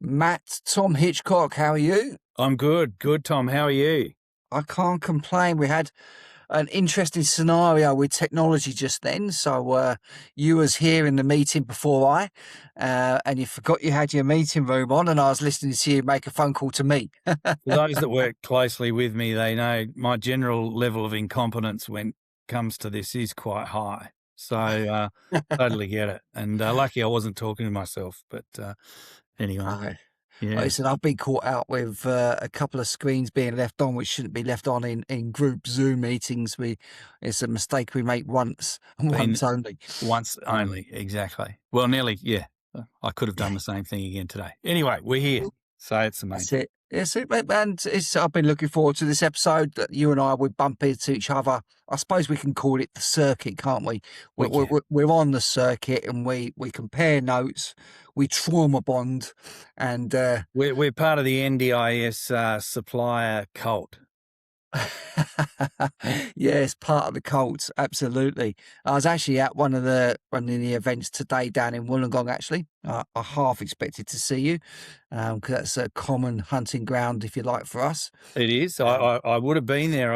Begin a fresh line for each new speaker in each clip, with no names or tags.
Matt, Tom Hitchcock, how are you?
I'm good. Good, Tom. How are you?
I can't complain. We had an interesting scenario with technology just then. So you was here in the meeting before and you forgot you had your meeting room on, and I was listening to you make a phone call to me.
For those that work closely with me, they know my general level of incompetence when it comes to this is quite high. So totally get it. And lucky I wasn't talking to myself. But anyway,
Like
yeah.
I said, I've been caught out with a couple of screens being left on, which shouldn't be left on in group Zoom meetings. It's a mistake we make once and once only.
Once only, exactly. Well, nearly, yeah. I could have done the same thing again today. Anyway, we're here. So it's the main
That's
thing.
it. It's it, and I've been looking forward to this episode that you and I would bump into each other. I suppose we can call it the circuit, can't we? We're on the circuit, and we compare notes, we trauma bond, and
We're part of the NDIS supplier cult.
yes, part of the cult, absolutely. I was actually at one of the events today down in Wollongong. Actually, I half expected to see you because that's a common hunting ground, if you like, for us.
It is. I would have been there.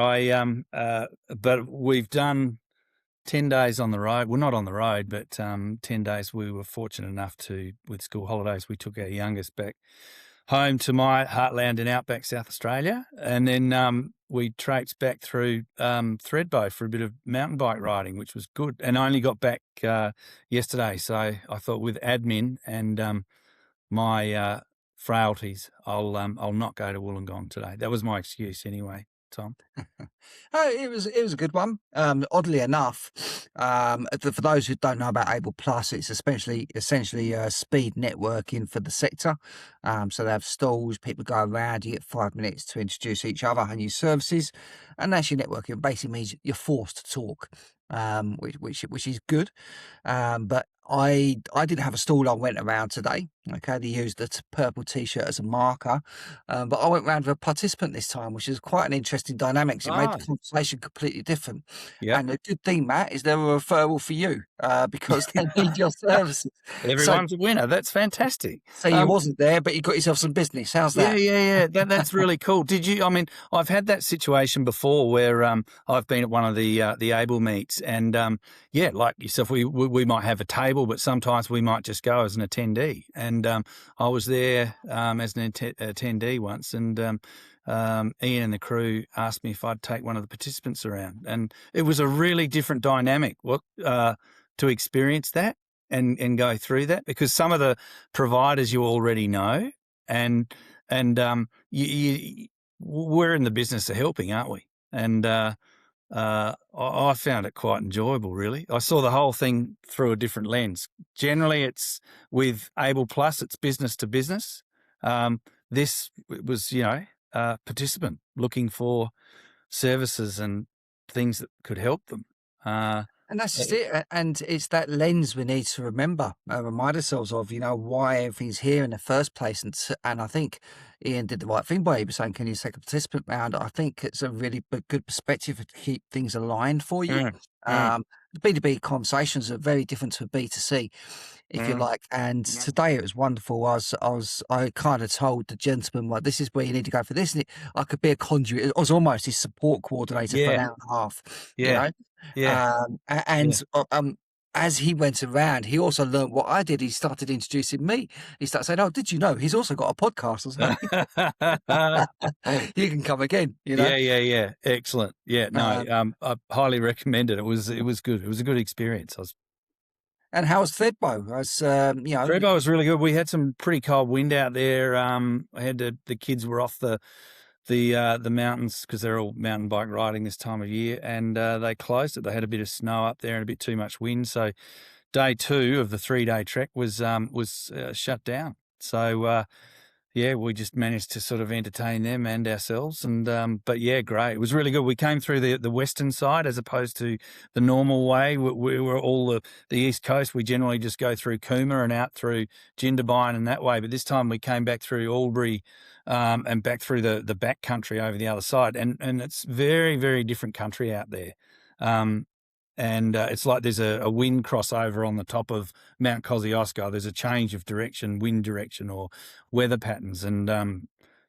But we've done 10 days on the road. Well, not on the road, but 10 days. We were fortunate enough to, with school holidays, we took our youngest back home to my heartland in outback South Australia, and then we traipsed back through Thredbo for a bit of mountain bike riding, which was good. And I only got back yesterday, so I thought with admin and my frailties, I'll not go to Wollongong today. That was my excuse anyway, Tom.
It was a good one. Oddly enough, for those who don't know about Able Plus, it's essentially speed networking for the sector. So they have stalls, people go around, you get 5 minutes to introduce each other and your services, and that's your networking. It basically means you're forced to talk, which is good. But I didn't have a stall. I went around today. Okay, they used the purple T-shirt as a marker, but I went round with a participant this time, which is quite an interesting dynamics. It made the conversation completely different.
Yeah.
And the good thing, Matt, is they're a referral for you because they need your services.
Everyone's a winner. That's fantastic.
So you wasn't there, but you got yourself some business. How's that?
Yeah. That's really cool. Did you? I mean, I've had that situation before where I've been at one of the Able meets, and like yourself, we might have a table, but sometimes we might just go as an attendee. And I was there as an attendee once, and Ian and the crew asked me if I'd take one of the participants around, and it was a really different dynamic to experience that and go through that, because some of the providers you already know, and we're in the business of helping, aren't we? And I found it quite enjoyable, really. I saw the whole thing through a different lens. Generally, it's with Able Plus, it's business to business. This was, a participant looking for services and things that could help them.
And that's just it. And it's that lens we need to remember, remind ourselves of, why everything's here in the first place. And I think Ian did the right thing by saying, can you take a participant round? I think it's a really good perspective to keep things aligned for you. The B2B conversations are very different to B2C, if you like. And today it was wonderful. I kind of told the gentleman, like, this is where you need to go for this. And I could be a conduit. I was almost his support coordinator for an hour and a half, as he went around, he also learned what I did. He started introducing me. He started saying, "Oh, did you know he's also got a podcast?" I was like, "You can come again."
Yeah. Excellent. Yeah, no, I highly recommend it. It was good. It was a good experience.
And how was Thredbo?
Thredbo was really good. We had some pretty cold wind out there. The kids were off the mountains because they're all mountain bike riding this time of year, and they closed it. They had a bit of snow up there and a bit too much wind. So day 2 of the 3-day trek was shut down. So we just managed to sort of entertain them and ourselves. And but great. It was really good. We came through the western side as opposed to the normal way. We were all the east coast. We generally just go through Cooma and out through Jindabyne and that way. But this time we came back through Albury and back through the back country over the other side. And it's very, very different country out there. and it's like there's a wind crossover on the top of Mount Kosciuszko. There's a change of direction, wind direction, or weather patterns, and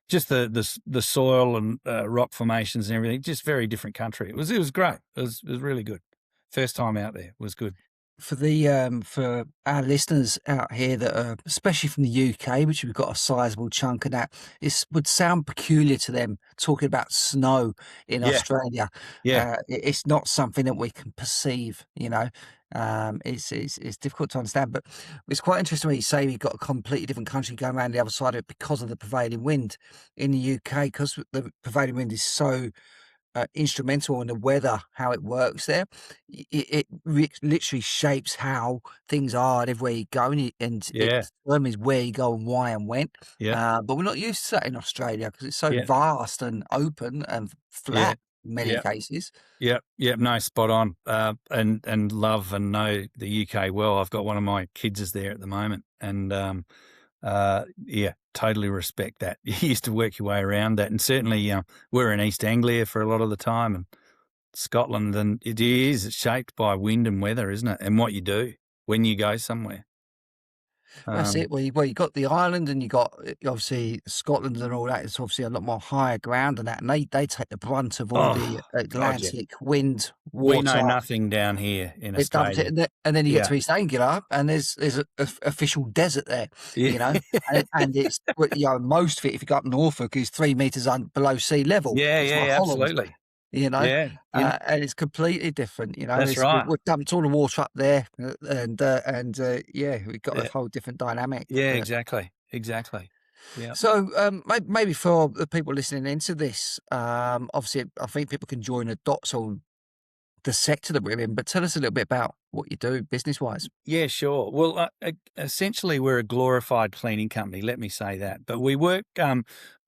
just the soil and rock formations and everything. Just very different country. It was great. It was really good. First time out there was good.
For our listeners out here that are especially from the UK, which we've got a sizable chunk of that, it would sound peculiar to them talking about snow in
Yeah,
Australia.
yeah,
It's not something that we can perceive, it's difficult to understand, but it's quite interesting when you say you've got a completely different country going around the other side of it because of the prevailing wind in the UK, because the prevailing wind is so instrumental in the weather, how it works there. Literally shapes how things are and everywhere you go, and it
yeah,
determines where you go and why and when.
yeah,
But we're not used to that in Australia because it's so
yeah,
vast and open and
yeah,
flat in many
yeah.
cases.
Yep, yep, no, spot on. And love and know the UK well. I've got one of my kids is there at the moment, and yeah, totally respect that. You used to work your way around that, and certainly we're in East Anglia for a lot of the time, and Scotland, and it is shaped by wind and weather, isn't it? And what you do when you go somewhere.
That's it. Well, you got the island and you got obviously Scotland and all that. It's obviously a lot more higher ground than that, and they take the brunt of all the
Oh God, yeah.
Atlantic wind,
We know
water.
nothing down here in
It dumps it,
Australia.
and then you get
Yeah,
to East Anglia, and there's a official desert there,
yeah,
you know, and it's most of it, if you go up Norfolk, is 3 meters below sea level.
yeah,
It's like
yeah,
Holland,
absolutely.
you know,
Yeah, you know,
and it's completely different.
that's right.
We've dumped all the water up there, yeah, we've got a
Yeah,
whole different dynamic.
yeah, exactly, exactly. Yeah.
So, maybe for the people listening into this, obviously, I think people can join the dots on the sector that we're in, but tell us a little bit about what you do business wise.
Yeah, sure. Well, essentially, we're a glorified cleaning company. Let me say that. But we work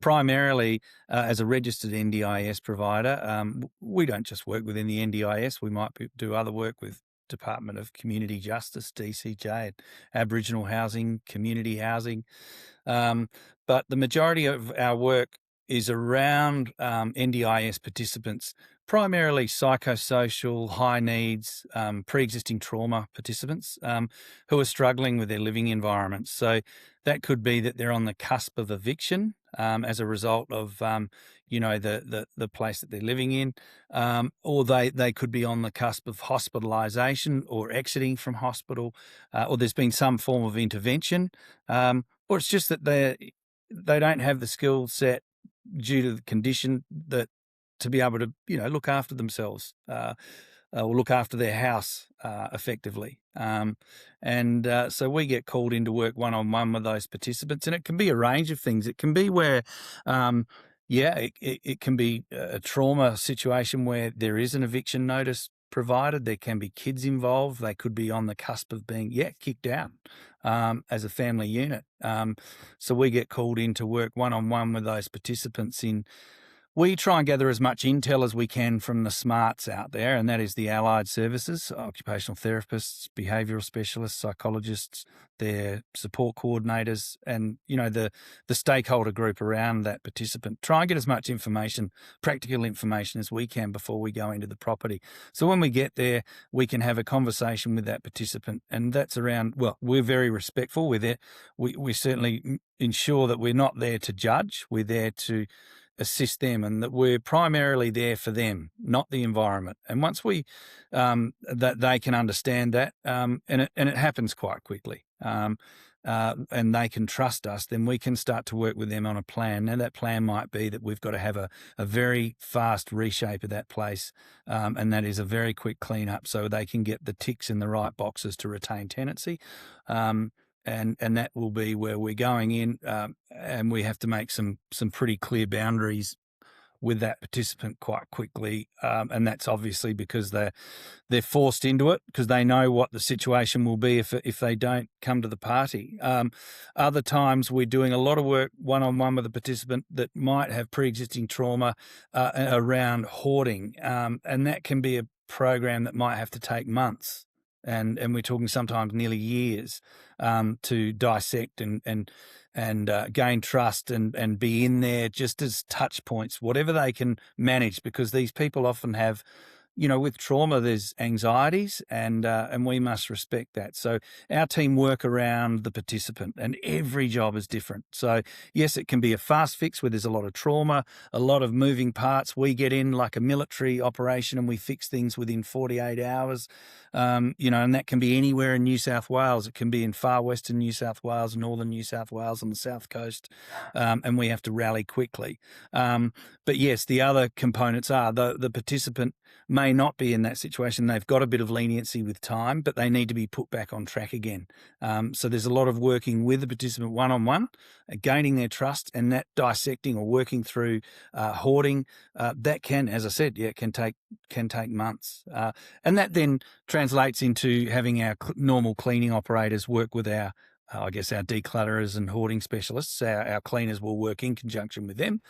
primarily as a registered NDIS provider. We don't just work within the NDIS. We might do other work with Department of Community Justice, DCJ, Aboriginal housing, community housing. But the majority of our work is around NDIS participants, primarily psychosocial, high needs, pre-existing trauma participants who are struggling with their living environments. So that could be that they're on the cusp of eviction as a result of the place that they're living in, or they could be on the cusp of hospitalisation or exiting from hospital, or there's been some form of intervention, or it's just that they don't have the skill set due to the condition that to be able to look after themselves or look after their house effectively, and so we get called in to work one-on-one with those participants, and it can be a range of things. It can be where it can be a trauma situation where there is an eviction notice provided. There can be kids involved. They could be on the cusp of being kicked out as a family unit. So we get called in to work one-on-one with those participants we try and gather as much intel as we can from the smarts out there, and that is the allied services, occupational therapists, behavioural specialists, psychologists, their support coordinators, and the stakeholder group around that participant. Try and get as much information, practical information, as we can before we go into the property. So when we get there, we can have a conversation with that participant, and that's around. Well, we're very respectful. We're there. We certainly ensure that we're not there to judge. We're there to assist them, and that we're primarily there for them, not the environment. And once we that they can understand that, and it happens quite quickly, and they can trust us, then we can start to work with them on a plan. Now that plan might be that we've got to have a very fast reshape of that place, and that is a very quick clean up so they can get the ticks in the right boxes to retain tenancy. And that will be where we're going in, and we have to make some pretty clear boundaries with that participant quite quickly, and that's obviously because they're forced into it because they know what the situation will be if they don't come to the party. Other times we're doing a lot of work one-on-one with a participant that might have pre-existing trauma around hoarding, and that can be a program that might have to take months. And we're talking sometimes nearly years to dissect and gain trust and be in there just as touch points, whatever they can manage, because these people often have with trauma, there's anxieties, and we must respect that. So our team work around the participant, and every job is different. So yes, it can be a fast fix where there's a lot of trauma, a lot of moving parts. We get in like a military operation and we fix things within 48 hours, and that can be anywhere in New South Wales. It can be in far western New South Wales, northern New South Wales, on the south coast, and we have to rally quickly. But yes, the other components are the participant may not be in that situation. They've got a bit of leniency with time, but they need to be put back on track again. So there's a lot of working with the participant one-on-one, gaining their trust, and that dissecting or working through hoarding. That can, as I said, can take months. And that then translates into having our normal cleaning operators work with our declutterers and hoarding specialists. Our cleaners will work in conjunction with them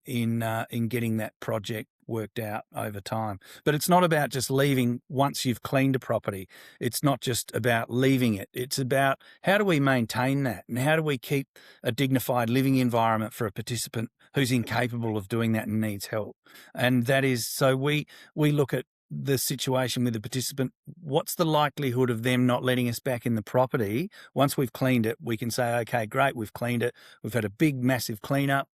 in getting that project worked out over time. But it's not about just leaving once you've cleaned a property. It's not just about leaving it. It's about how do we maintain that, and how do we keep a dignified living environment for a participant who's incapable of doing that and needs help. And that is, so we look at the situation with the participant. What's the likelihood of them not letting us back in the property? Once we've cleaned it, we can say, okay, great, we've cleaned it. We've had a big, massive cleanup.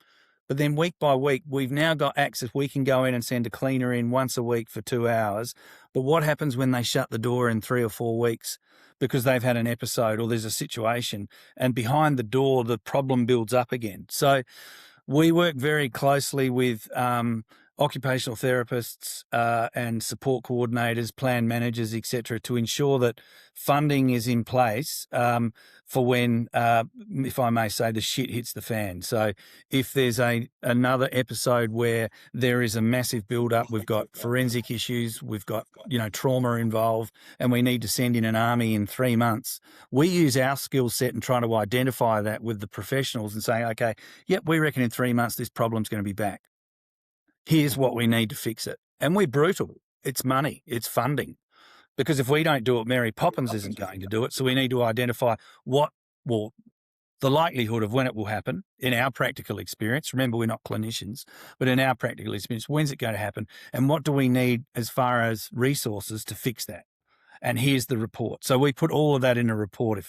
But then week by week, we've now got access. We can go in and send a cleaner in once a week for 2 hours. But what happens when they shut the door in 3 or 4 weeks because they've had an episode or there's a situation, and behind the door, the problem builds up again? So we work very closely with occupational therapists and support coordinators, plan managers, etc., to ensure that funding is in place for when, if I may say, the shit hits the fan. So if there's another episode where there is a massive build-up, we've got forensic issues, we've got trauma involved, and we need to send in an army in 3 months, we use our skill set and try to identify that with the professionals and say, okay, yep, we reckon in 3 months this problem's going to be back. Here's what we need to fix it. And we're brutal. It's money. It's funding. Because if we don't do it, Mary Poppins isn't going to do it. So we need to identify the likelihood of when it will happen in our practical experience. Remember, we're not clinicians, but in our practical experience, when's it going to happen? And what do we need as far as resources to fix that? And here's the report. So we put all of that in a report,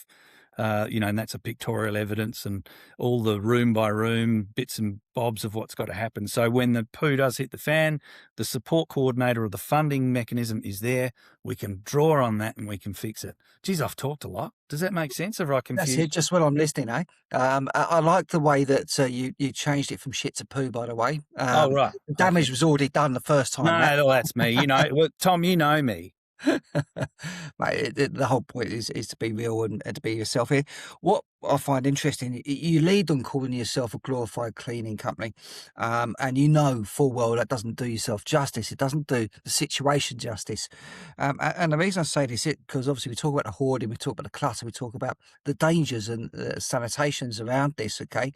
and that's a pictorial evidence and all the room by room bits and bobs of what's got to happen. So when the poo does hit the fan, the support coordinator or the funding mechanism is there. We can draw on that and we can fix it. Geez, I've talked a lot. Does that make sense? Have I confused?
That's it. Just when I'm listening, eh? I like the way that you changed it from shit to poo. By the way,
Right.
The damage was already done the first time.
No, that's me. Well, Tom, you know me.
Mate, the whole point is to be real and to be yourself here. What I find interesting, you lead on calling yourself a glorified cleaning company, and full well that doesn't do yourself justice. It doesn't do the situation justice. And the reason I say this is because obviously we talk about the hoarding, we talk about the clutter, we talk about the dangers and sanitations around this. Okay,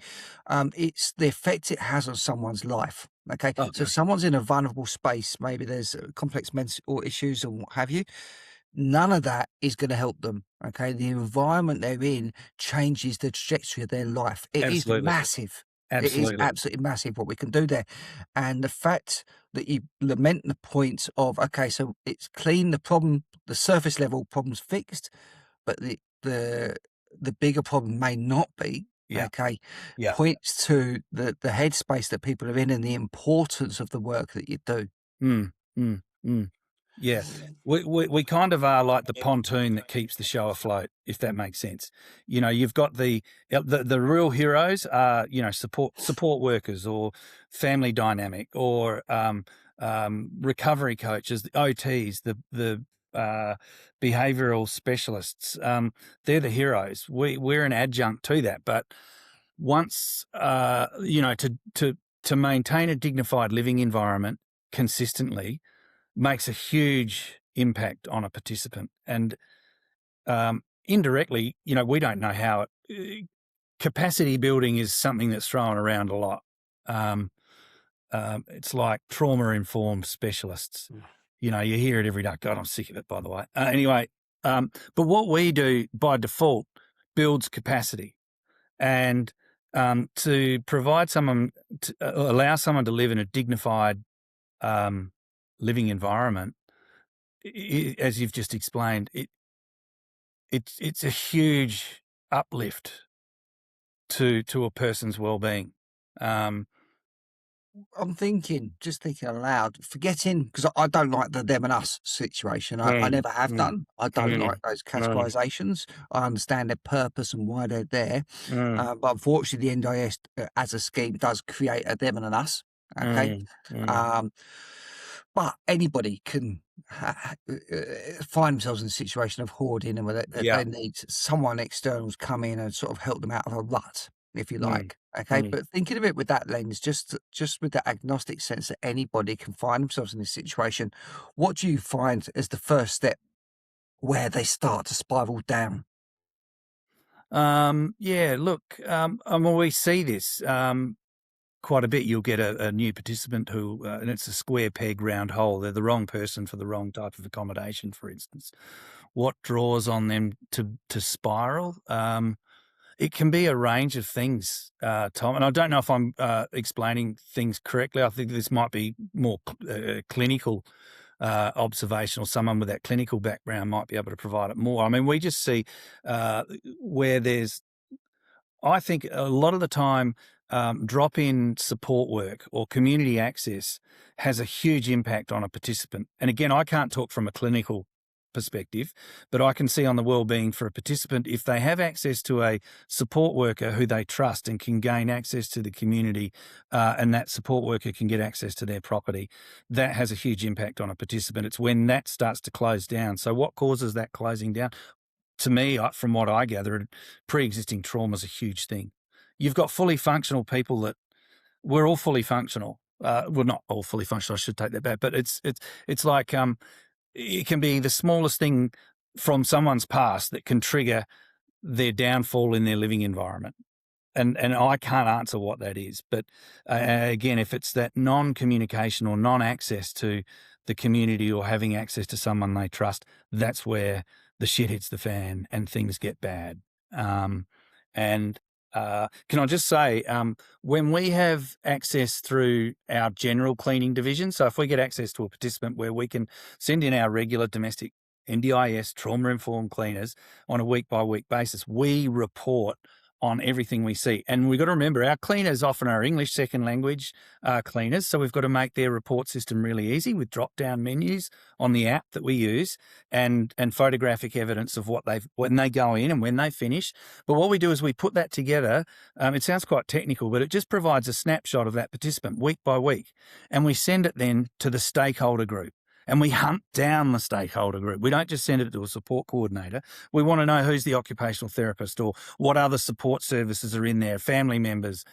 it's the effect it has on someone's life. Okay, so if someone's in a vulnerable space, maybe there's complex mental issues and what have you, none of that is going to help them. Okay, the environment they're in changes the trajectory of their life. It is massive.
Absolutely.
It is absolutely massive what we can do there. And the fact that you lament the point of, okay, so it's clean, the problem, the surface level problem's fixed, but the bigger problem may not be.
Yeah.
Okay.
Yeah.
Points to the headspace that people are in and the importance of the work that you do.
Yeah. We kind of are like the pontoon that keeps the show afloat, if that makes sense. You've got the real heroes are, support workers or family dynamic or recovery coaches, the OTs, the behavioral specialists. They're the heroes. We're an adjunct to that. But once, to maintain a dignified living environment consistently makes a huge impact on a participant. And indirectly, we don't know how capacity building is something that's thrown around a lot. It's like trauma-informed specialists. You hear it every day. God, I'm sick of it, by the way. Anyway, but what we do by default builds capacity. And to provide someone, to allow someone to live in a dignified living environment, as you've just explained, it's a huge uplift to a person's well-being.
I'm just thinking aloud, forgetting, because I don't like the them and us situation. I
Mm,
never have
mm,
done. I don't like
mm,
those
mm,
categorizations. I understand their purpose and why they're there.
mm,
But unfortunately, the NDIS as a scheme does create a them and an us. Okay.
mm, mm.
Um, but anybody can find themselves in a situation of hoarding and where
Yeah.
they need someone external to come in and sort of help them out of a rut, if you
Mm,
like. Okay,
mm.
but thinking of it with that lens, just with that agnostic sense that anybody can find themselves in this situation, what do you find as the first step where they start to spiral down?
Yeah, look, we see this quite a bit. You'll get a new participant who, and it's a square peg, round hole. They're the wrong person for the wrong type of accommodation, for instance. What draws on them to spiral? It can be a range of things, Tom, and I don't know if I'm explaining things correctly. I think this might be more clinical observation, or someone with that clinical background might be able to provide it more. I mean, we just see where there's, I think a lot of the time, drop-in support work or community access has a huge impact on a participant. And again, I can't talk from a clinical perspective, but I can see on the well-being for a participant, if they have access to a support worker who they trust and can gain access to the community, and that support worker can get access to their property, that has a huge impact on a participant. It's when that starts to close down. So what causes that closing down? To me, from what I gather, pre-existing trauma is a huge thing. You've got fully functional people that we're all fully functional. Well, not all fully functional. I should take that back. But it's like it can be the smallest thing from someone's past that can trigger their downfall in their living environment. And I can't answer what that is. But again, if it's that non-communication or non-access to the community or having access to someone they trust, that's where the shit hits the fan and things get bad. And can I just say, when we have access through our general cleaning division, so if we get access to a participant where we can send in our regular domestic NDIS trauma-informed cleaners on a week-by-week basis, we report on everything we see. And we've got to remember, our cleaners often are English second language cleaners, so we've got to make their report system really easy with drop-down menus on the app that we use and photographic evidence of when they go in and when they finish. But what we do is we put that together. It sounds quite technical, but it just provides a snapshot of that participant week by week. And we send it then to the stakeholder group. And we hunt down the stakeholder group. We don't just send it to a support coordinator. We want to know who's the occupational therapist or what other support services are in there, family members,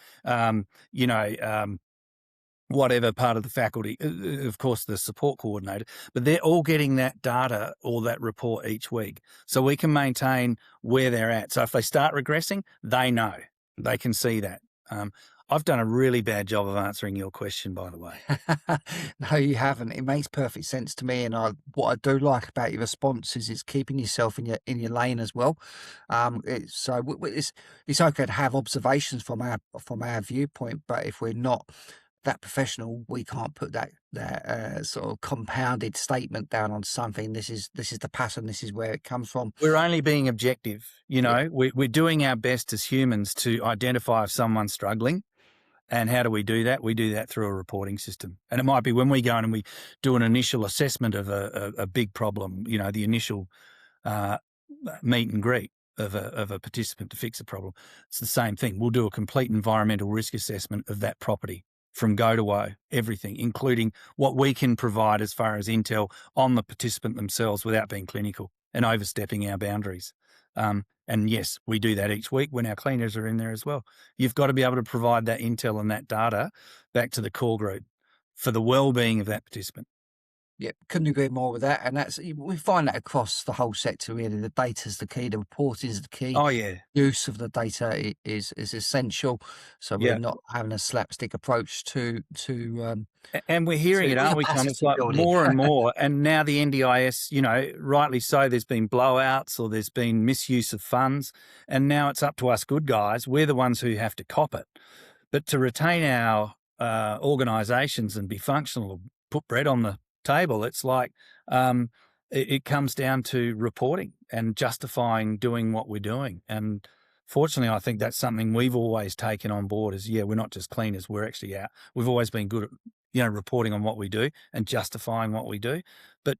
whatever part of the faculty, of course, the support coordinator, but they're all getting that data or that report each week. So we can maintain where they're at. So if they start regressing, they know. They can see that. I've done a really bad job of answering your question, by the way.
No, you haven't. It makes perfect sense to me, and what I do like about your responses is keeping yourself in your lane as well. It's okay to have observations from our viewpoint, but if we're not that professional, we can't put that sort of compounded statement down on something. This is the pattern. This is where it comes from.
We're only being objective.
Yeah.
We're doing our best as humans to identify if someone's struggling. And how do we do that? We do that through a reporting system. And it might be when we go in and we do an initial assessment of a big problem, the initial meet and greet of a participant to fix a problem. It's the same thing. We'll do a complete environmental risk assessment of that property from go to woe, everything, including what we can provide as far as intel on the participant themselves without being clinical and overstepping our boundaries. And yes, we do that each week when our cleaners are in there as well. You've got to be able to provide that intel and that data back to the core group for the well-being of that participant.
Yeah, couldn't agree more with that. And we find that across the whole sector, really. The data's the key, the reporting is the key.
Oh, yeah.
Use of the data is essential. So we're
Yeah.
not having a slapstick approach to
And we're hearing it, aren't we, Tom? It's like more and more. And now the NDIS, rightly so, there's been blowouts or there's been misuse of funds. And now it's up to us good guys. We're the ones who have to cop it. But to retain our organisations and be functional, put bread on the table. It's like it comes down to reporting and justifying doing what we're doing. And fortunately, I think that's something we've always taken on board is, we're not just cleaners, we're actually out. We've always been good at, reporting on what we do and justifying what we do. But,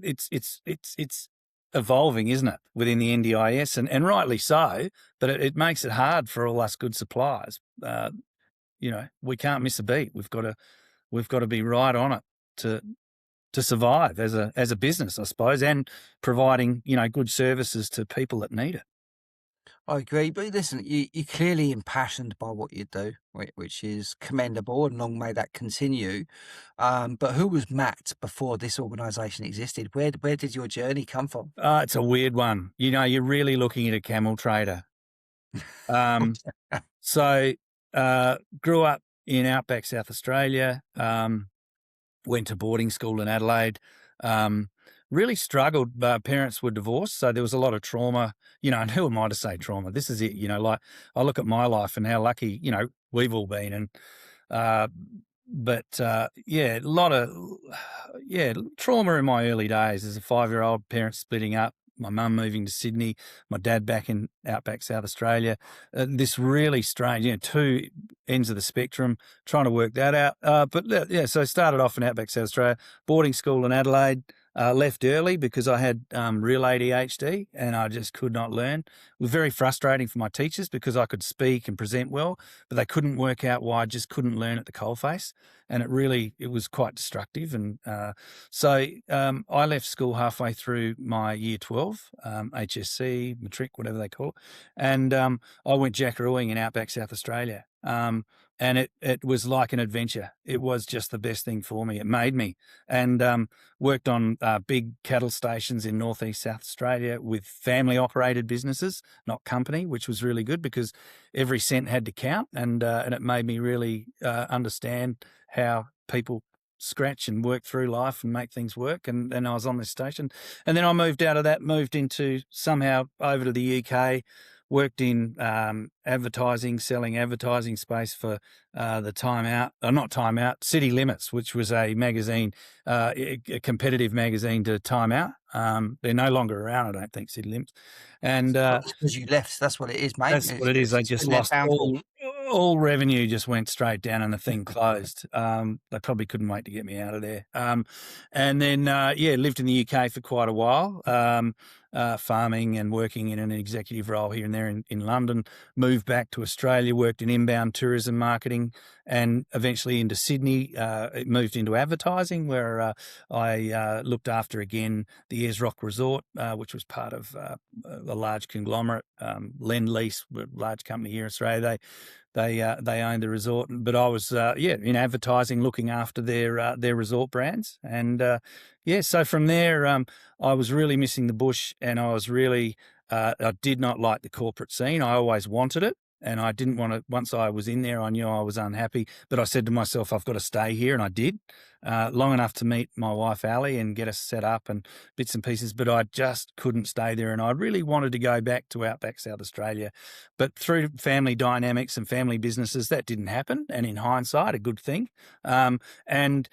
it's evolving, isn't it, within the NDIS, and rightly so, but it makes it hard for all us good suppliers. We can't miss a beat. We've got to be right on it to survive as a business, I suppose, and providing, good services to people that need it.
I agree, but listen, you're clearly impassioned by what you do, which is commendable, and long may that continue. But who was Matt before this organisation existed? Where did your journey come from?
It's a weird one. You're really looking at a camel trader. So grew up in outback South Australia, went to boarding school in Adelaide, really struggled. Parents were divorced, so there was a lot of trauma, and who am I to say trauma? This is it, like I look at my life and how lucky, we've all been. And, a lot of, trauma in my early days as a 5-year-old, parents splitting up, my mum moving to Sydney, my dad back in outback South Australia. This really strange, two ends of the spectrum, trying to work that out. So I started off in outback South Australia, boarding school in Adelaide. Left early because I had real ADHD and I just could not learn. It was very frustrating for my teachers because I could speak and present well, but they couldn't work out why I just couldn't learn at the coalface. And it was quite destructive. And so I left school halfway through my year 12, HSC, matric, whatever they call it. And I went jackarooing in outback South Australia. And it was like an adventure. It was just the best thing for me. It made me. And worked on big cattle stations in northeast South Australia with family-operated businesses, not company, which was really good because every cent had to count. And it made me really understand how people scratch and work through life and make things work. And then I was on this station. And then I moved out of that, moved into somehow over to the UK, worked in advertising, selling advertising space for the not Time Out, City Limits, which was a magazine, a competitive magazine to Time Out. They're no longer around, I don't think, City Limits. And
Because you left, that's what it is, mate.
That's what it is. They just lost all revenue, just went straight down, and the thing closed. They probably couldn't wait to get me out of there. And then lived in the UK for quite a while, farming and working in an executive role here and there in London. Moved back to Australia, worked in inbound tourism marketing, and eventually into Sydney. It moved into advertising, where I looked after again the Ayers Rock Resort, which was part of a large conglomerate, Lend Lease, a large company here in Australia. They owned the resort, but I was in advertising, looking after their resort brands, and so from there I was really missing the bush, and I was really I did not like the corporate scene. I always wanted it, and I didn't want to. Once I was in there, I knew I was unhappy, but I said to myself, I've got to stay here, and I did. Long enough to meet my wife, Ali, and get us set up and bits and pieces, but I just couldn't stay there. And I really wanted to go back to outback South Australia, but through family dynamics and family businesses, that didn't happen. And in hindsight, a good thing. And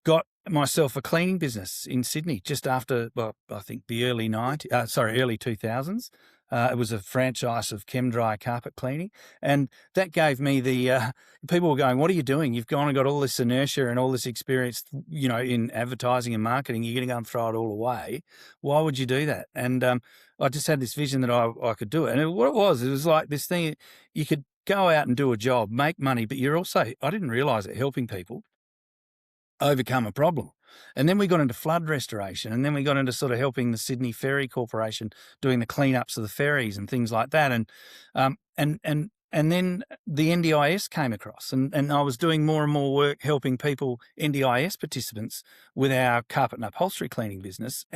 got myself a cleaning business in Sydney just after, I think the early 2000s. It was a franchise of ChemDry carpet cleaning, and that gave me the people were going, "What are you doing? You've gone and got all this inertia and all this experience, in advertising and marketing. You're going to go and throw it all away. Why would you do that?" And I just had this vision that I could do it. And what it was like this thing: you could go out and do a job, make money, but I didn't realize it, helping people overcome a problem. And then we got into flood restoration, and then we got into sort of helping the Sydney Ferry Corporation doing the cleanups of the ferries and things like that. And then the NDIS came across, and I was doing more and more work helping people, NDIS participants, with our carpet and upholstery cleaning business.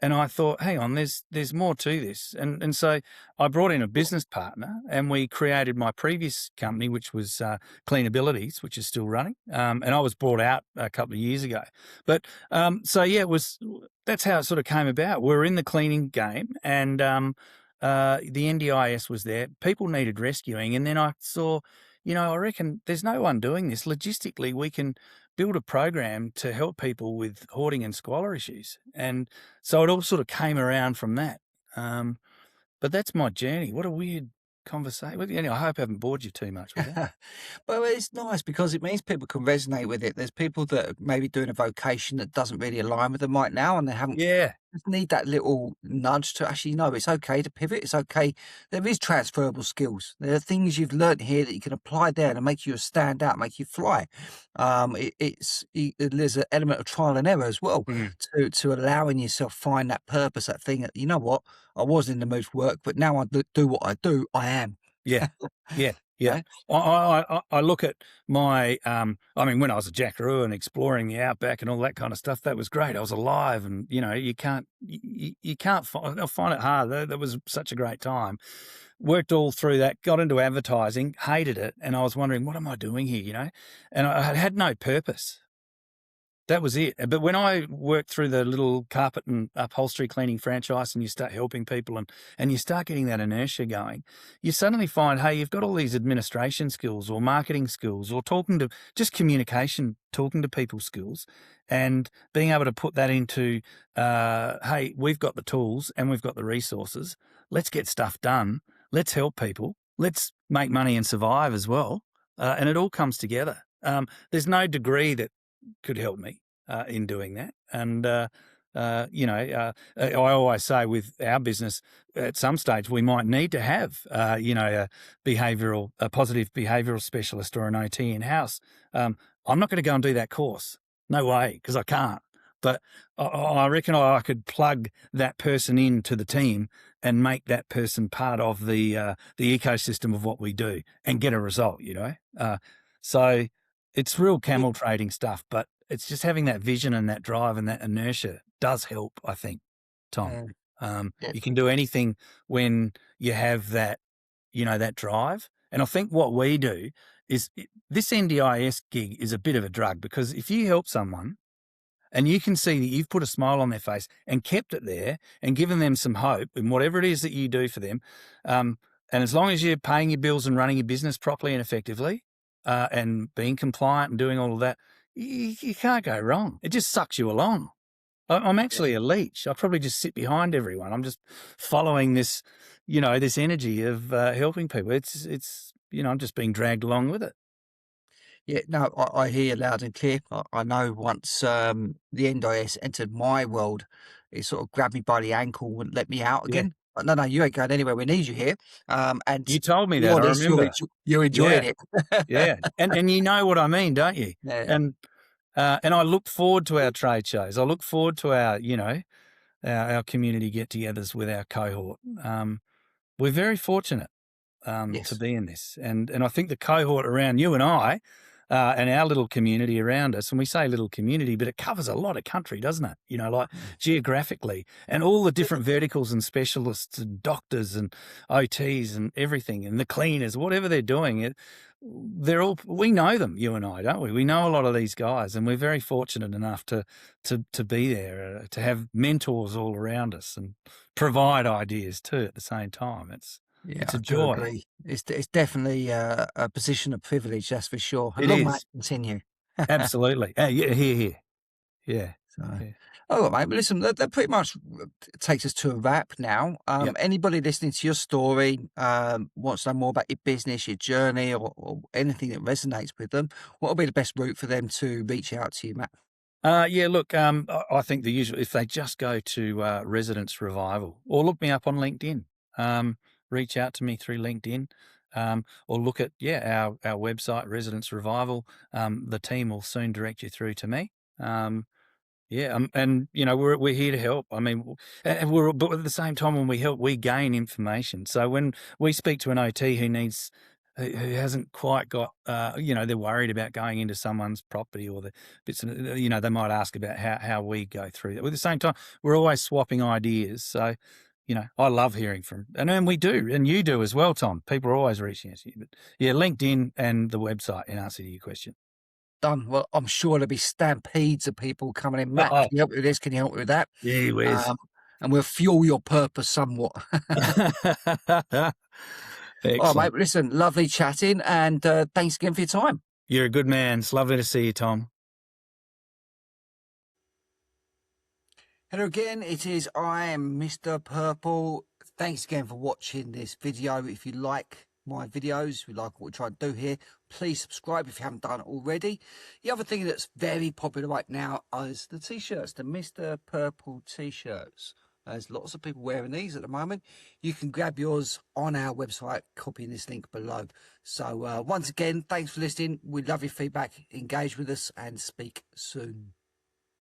And I thought, hang on, there's more to this. And so I brought in a business partner, and we created my previous company, which was Cleanabilities, which is still running. And I was brought out a couple of years ago. But that's how it sort of came about. We're in the cleaning game, and the NDIS was there. People needed rescuing. And then I saw, I reckon there's no one doing this. Logistically, we can build a program to help people with hoarding and squalor issues. And so it all sort of came around from that. But that's my journey. What a weird conversation. Well, anyway, I hope I haven't bored you too much with that.
But it's nice because it means people can resonate with it. There's people that are maybe doing a vocation that doesn't really align with them right now, and they haven't
Yeah.
just need that little nudge to actually know it's okay to pivot. It's okay. There is transferable skills. There are things you've learned here that you can apply there to make you stand out, make you fly. There's an element of trial and error as well
Mhm.
to allowing yourself find that purpose, that thing that, you know what, I was in the mood for work, but now I do what I do. I am.
Yeah. Yeah.
You
Yeah.
know?
I look at my, I mean, when I was a jackaroo and exploring the outback and all that kind of stuff, that was great. I was alive, and, you can't I find it hard. That was such a great time. Worked all through that, got into advertising, hated it. And I was wondering, what am I doing here, And I had no purpose. That was it. But when I worked through the little carpet and upholstery cleaning franchise, and you start helping people and you start getting that inertia going, you suddenly find, hey, you've got all these administration skills or marketing skills or just communication, talking to people skills, and being able to put that into, hey, we've got the tools and we've got the resources. Let's get stuff done. Let's help people. Let's make money and survive as well. And it all comes together. There's no degree that could help me in doing that. And, I always say with our business, at some stage, we might need to have, a positive behavioural specialist or an OT in-house. I'm not going to go and do that course. No way, because I can't. But I reckon I could plug that person into the team and make that person part of the ecosystem of what we do and get a result, So it's real camel trading stuff, but it's just having that vision and that drive and that inertia does help, I think, Tom.
Yeah.
You can do anything when you have that, that drive. And I think what we do is this NDIS gig is a bit of a drug, because if you help someone and you can see that you've put a smile on their face and kept it there and given them some hope in whatever it is that you do for them, and as long as you're paying your bills and running your business properly and effectively, and being compliant and doing all of that, you can't go wrong. It just sucks you along. I'm actually a leech. I probably just sit behind everyone. I'm just following this, this energy of helping people. It's I'm just being dragged along with it.
Yeah, no, I hear you loud and clear. I know once the NDIS entered my world, it sort of grabbed me by the ankle, wouldn't let me out
Yeah.
again. But no, you ain't going anywhere. We need you here. And
You told me
through
that.
all
I
this,
remember.
you're enjoying
Yeah.
it.
Yeah. And you know what I mean, don't you?
Yeah.
And I look forward to our trade shows. I look forward to our, our community get-togethers with our cohort. We're very fortunate to
Yes.
be in this, and I think the cohort around you and I, and our little community around us, and we say little community, but it covers a lot of country, doesn't it? Geographically, and all the different verticals and specialists and doctors and OTs and everything, and the cleaners, whatever they're doing, we know them, you and I, don't we? We know a lot of these guys, and we're very fortunate enough to be there, to have mentors all around us and provide ideas too at the same time. It's
Yeah,
a
I do
joy.
agree. It's definitely a position of privilege, that's for sure. And
It
long may
is.
it continue.
Absolutely. Yeah, here. Yeah.
So,
Yeah.
all right, mate. Well, listen, that pretty much takes us to a wrap now.
Yep.
Anybody listening to your story wants to know more about your business, your journey, or anything that resonates with them, what would be the best route for them to reach out to you, Matt?
Yeah, look, I think the usual, if they just go to Residence Revival or look me up on LinkedIn, reach out to me through LinkedIn, or look at, our website, Residence Revival. The team will soon direct you through to me. And we're here to help. I mean, but at the same time, when we help, we gain information. So when we speak to an OT who hasn't quite got, they're worried about going into someone's property or the bits, they might ask about how we go through that. At the same time, we're always swapping ideas. So, I love hearing from, and we do, and you do as well, Tom. People are always reaching out to you. But yeah, LinkedIn and the website in answer to your question.
Done. Well, I'm sure there'll be stampedes of people coming in. Matt, can you help me with this? Can you help me with that?
Yeah, Wes.
And we'll fuel your purpose somewhat.
Excellent.
All right, mate. Listen, lovely chatting, and thanks again for your time.
You're a good man. It's lovely to see you, Tom.
Hello again, I am Mr. Purple. Thanks again for watching this video. If you like my videos, if you like what we try to do here, please subscribe if you haven't done it already. The other thing that's very popular right now is the t-shirts, the Mr. Purple t-shirts. There's lots of people wearing these at the moment. You can grab yours on our website, copying this link below. So once again, thanks for listening. We love your feedback. Engage with us and speak soon.